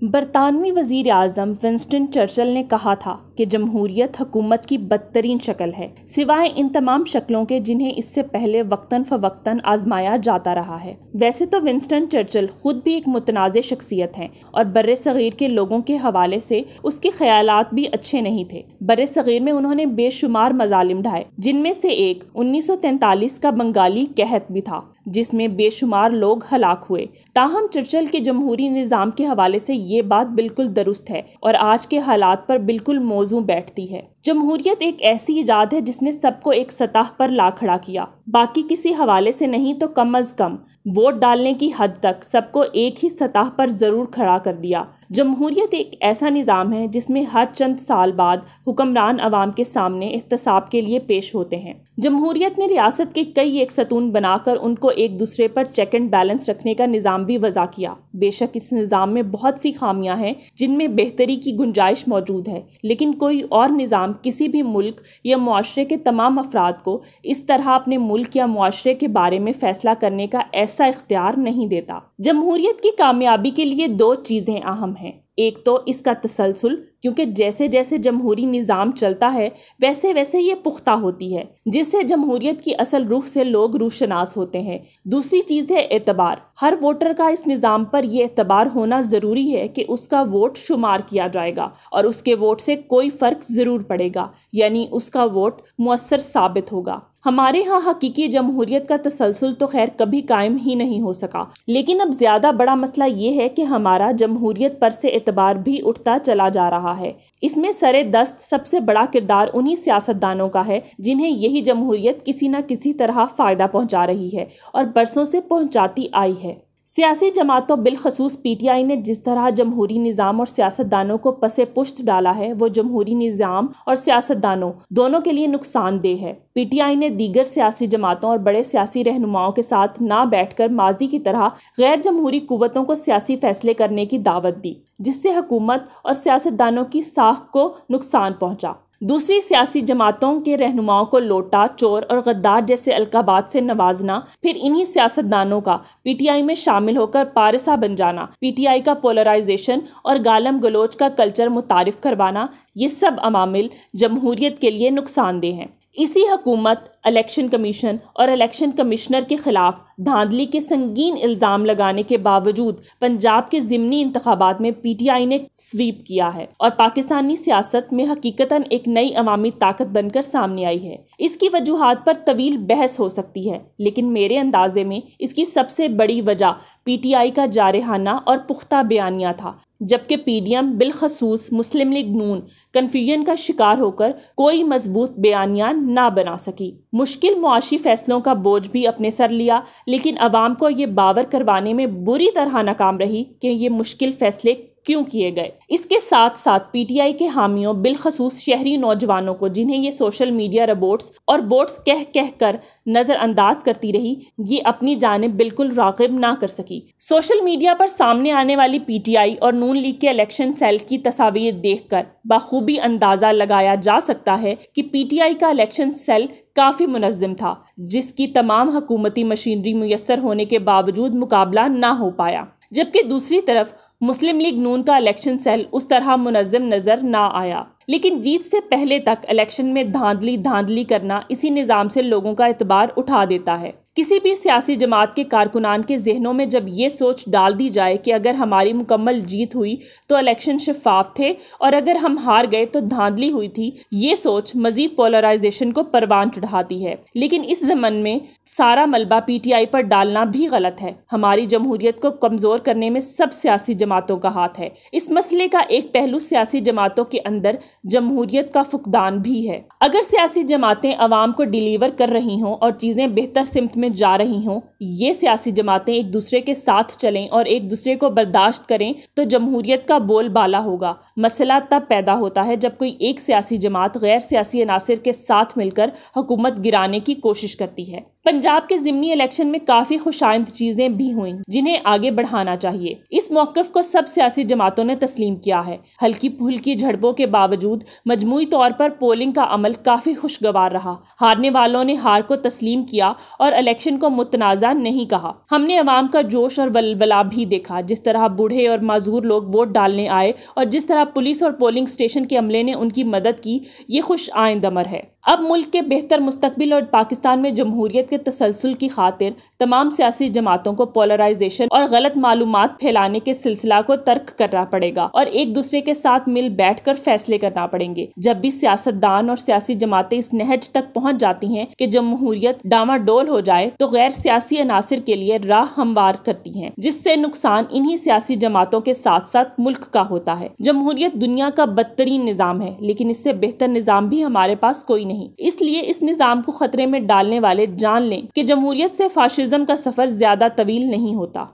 बरतानवी वज़ीर आज़म Winston Churchill ने कहा था कि जमहूरियत हुकूमत की बदतरीन शक्ल है, सिवाय इन तमाम शक्लों के जिन्हें इससे पहले वक्तन फ़वक्तन आजमाया जाता रहा है। वैसे तो विंस्टन चर्चिल खुद भी एक मुतनाज़ शख्सियत हैं और बर्रे सग़ीर के लोगों के हवाले से उसके ख़यालात भी अच्छे नहीं थे। बर्रे सग़ीर में उन्होंने बेशुमार मज़ालिम ढाए, जिनमें से एक 1943 का बंगाली कहत भी था, जिसमें बेशुमार लोग हलाक हुए। ताहम चर्चिल के जमहूरी निज़ाम के हवाले से ये बात बिल्कुल दुरुस्त है और आज के हालात पर बिल्कुल मौजू बैठती है। जमहूरियत एक ऐसी इजाद है जिसने सबको एक सतह पर ला खड़ा किया, बाकी किसी हवाले से नहीं तो कम अज कम वोट डालने की हद तक सबको एक ही सतह पर जरूर खड़ा कर दिया। जमहूरियत एक ऐसा निज़ाम है जिसमें हर चंद साल बाद हुक्मरान अवाम के सामने एहतसाब के लिए पेश होते हैं। जमहूरियत ने रियासत के कई एक सतून बनाकर उनको एक दूसरे पर चेक एंड बैलेंस रखने का निज़ाम भी वज़ा किया। बेशक इस निज़ाम में बहुत सी खामियां हैं जिनमें बेहतरी की गुंजाइश मौजूद है, लेकिन कोई और निज़ाम किसी भी मुल्क या मुआशरे के तमाम अफराद को इस तरह अपने मुल्क या मुआशरे के बारे में फैसला करने का ऐसा इख्तियार नहीं देता। जमहूरियत की कामयाबी के लिए दो चीज़ें अहम हैं। एक तो इसका तसलसल, क्योंकि जैसे जैसे जमहूरी निज़ाम चलता है वैसे वैसे ये पुख्ता होती है, जिससे जमहूरियत की असल रूह से लोग रूशनास होते हैं। दूसरी चीज़ है एतबार। हर वोटर का इस निज़ाम पर यह एतबार होना ज़रूरी है कि उसका वोट शुमार किया जाएगा और उसके वोट से कोई फ़र्क ज़रूर पड़ेगा, यानी उसका वोट मुअस्सर साबित होगा। हमारे यहाँ हकीकी जमहूरियत का तसलसल तो खैर कभी कायम ही नहीं हो सका, लेकिन अब ज़्यादा बड़ा मसला ये है कि हमारा जमहूरियत पर से एतबार भी उठता चला जा रहा है। इसमें सरे दस्त सबसे बड़ा किरदार उन्हीं सियासतदानों का है जिन्हें यही जमहूरियत किसी न किसी तरह फ़ायदा पहुँचा रही है और बरसों से पहुँचाती आई है। सियासी जमातों बिलखसूस पीटीआई ने जिस तरह जमहूरी निज़ाम और सियासतदानों को पसे पुश्त डाला है, वो जमहूरी निज़ाम और सियासतदानों दोनों के लिए नुकसानदेह है। पीटीआई ने दीगर सियासी जमातों और बड़े सियासी रहनुमाओं के साथ ना बैठकर माजी की तरह गैर जमहूरी कुव्वतों को सियासी फैसले करने की दावत दी, जिससे हुकूमत और सियासतदानों की साख को नुकसान पहुंचा। दूसरी सियासी जमातों के रहनुमाओं को लोटा, चोर और गद्दार जैसे अलकाबात से नवाजना, फिर इन्हीं सियासतदानों का पीटीआई में शामिल होकर पारसा बन जाना, पीटीआई का पोलराइजेशन और गालम गलोच का कल्चर मुतारिफ करवाना, ये सब अमामिल जमहूरियत के लिए नुकसानदेह हैं। इसी हुकूमत, इलेक्शन कमीशन और इलेक्शन कमिश्नर के खिलाफ धांधली के संगीन इल्ज़ाम लगाने के बावजूद पंजाब के ज़िमनी इंतखाबात में पीटीआई ने स्वीप किया है और पाकिस्तानी सियासत में हकीकतन एक नई अवामी ताकत बनकर सामने आई है। इसकी वजूहात पर तवील बहस हो सकती है, लेकिन मेरे अंदाजे में इसकी सबसे बड़ी वजह पीटीआई का जारहाना और पुख्ता बयानिया था, जबकि पीडीएम बिलखसूस मुस्लिम लीग नून कन्फ्यूजन का शिकार होकर कोई मजबूत बयानिया ना बना सकी। मुश्किल मुआशी फैसलों का बोझ भी अपने सर लिया, लेकिन अवाम को ये बावर करवाने में बुरी तरह नाकाम रही कि ये मुश्किल फैसले क्यों किए गए। इसके साथ साथ पीटीआई के हामियों बिलखसूस शहरी नौजवानों को, जिन्हें ये सोशल मीडिया रोबोट्स और बोट्स कह कह कर नज़रअंदाज करती रही, ये अपनी जानिब बिल्कुल राग़िब ना कर सकी। सोशल मीडिया पर सामने आने वाली पीटीआई और नून लीग के इलेक्शन सेल की तस्वीर देखकर बखूबी अंदाज़ा लगाया जा सकता है कि पीटीआई का इलेक्शन सेल काफ़ी मुनज़्ज़म था, जिसकी तमाम हुकूमती मशीनरी मुयस्सर होने के बावजूद मुकाबला ना हो पाया। जबकि दूसरी तरफ मुस्लिम लीग नून का इलेक्शन सेल उस तरह मुनज़्ज़म नज़र ना आया। लेकिन जीत से पहले तक इलेक्शन में धांधली करना इसी निज़ाम से लोगों का एतबार उठा देता है। किसी भी सियासी जमात के कारकुनान के जहनों में जब ये सोच डाल दी जाए कि अगर हमारी मुकम्मल जीत हुई तो इलेक्शन शफाफ थे और अगर हम हार गए तो धांधली हुई थी, ये सोच मजीद पोलराइजेशन को परवान चढ़ाती है। लेकिन इस ज़मन में सारा मलबा पीटीआई पर डालना भी गलत है। हमारी जमहूरियत को कमज़ोर करने में सब सियासी जमातों का हाथ है। इस मसले का एक पहलू सियासी जमातों के अंदर जमहूरियत का फुकदान भी है। अगर सियासी जमातें अवाम को डिलीवर कर रही हों और चीज़ें बेहतर सिमत में जा रही हों, ये सियासी जमातें एक दूसरे के साथ चलें और एक दूसरे को बर्दाश्त करें तो जमहूरियत का बोलबाला होगा। मसला तब पैदा होता है जब कोई एक सियासी जमात गैर सियासी अनासिर के साथ मिलकर हुकूमत गिराने की कोशिश करती है। पंजाब के ज़िमनी इलेक्शन में काफ़ी खुशाइंद चीज़ें भी हुई जिन्हें आगे बढ़ाना चाहिए। इस मौक़िफ़ को सब सियासी जमातों ने तस्लीम किया है। हल्की फुल्की झड़पों के बावजूद मजमूई तौर पर पोलिंग का अमल काफी खुशगवार रहा। हारने वालों ने हार को तस्लीम किया और इलेक्शन को मुतनाज़ा नहीं कहा। हमने अवाम का जोश और वलवला भी देखा, जिस तरह बूढ़े और माजूर लोग वोट डालने आए और जिस तरह पुलिस और पोलिंग स्टेशन के अमले ने उनकी मदद की। ये खुश आइंद अमर है। अब मुल्क के बेहतर मुस्तकबिल और पाकिस्तान में जमहूरियत के तसलसल की खातिर तमाम सियासी जमातों को पोलराइजेशन और गलत मालूमात फैलाने के सिलसिला को तर्क करना पड़ेगा और एक दूसरे के साथ मिल बैठकर फैसले करना पड़ेंगे। जब भी सियासतदान और सियासी जमातें इस नहज तक पहुंच जाती हैं कि जमहूरियत डामाडोल हो जाए तो गैर सियासी अनासिर के लिए राह हमवार करती हैं, जिससे नुकसान इन्हीं सियासी जमातों के साथ साथ मुल्क का होता है। जमहूरियत दुनिया का बदतरीन निजाम है, लेकिन इससे बेहतर निजाम भी हमारे पास कोई नहीं। इसलिए इस निजाम को खतरे में डालने वाले जान लें कि जमहूरियत से फाशिज्म का सफर ज्यादा तवील नहीं होता।